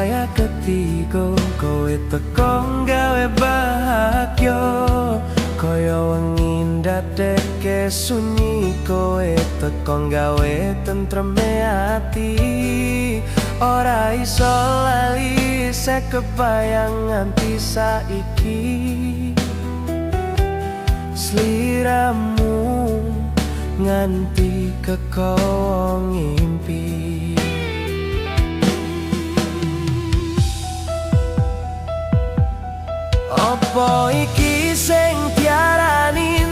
saya ketiga kowe teko gawe bahagia kaya wengi ndadekke sunyi kowe teko gawe tentreme ati ora iso lali sekebayang nganti saiki sliramu nganti kekau ngimpi. Apa iki sing diarani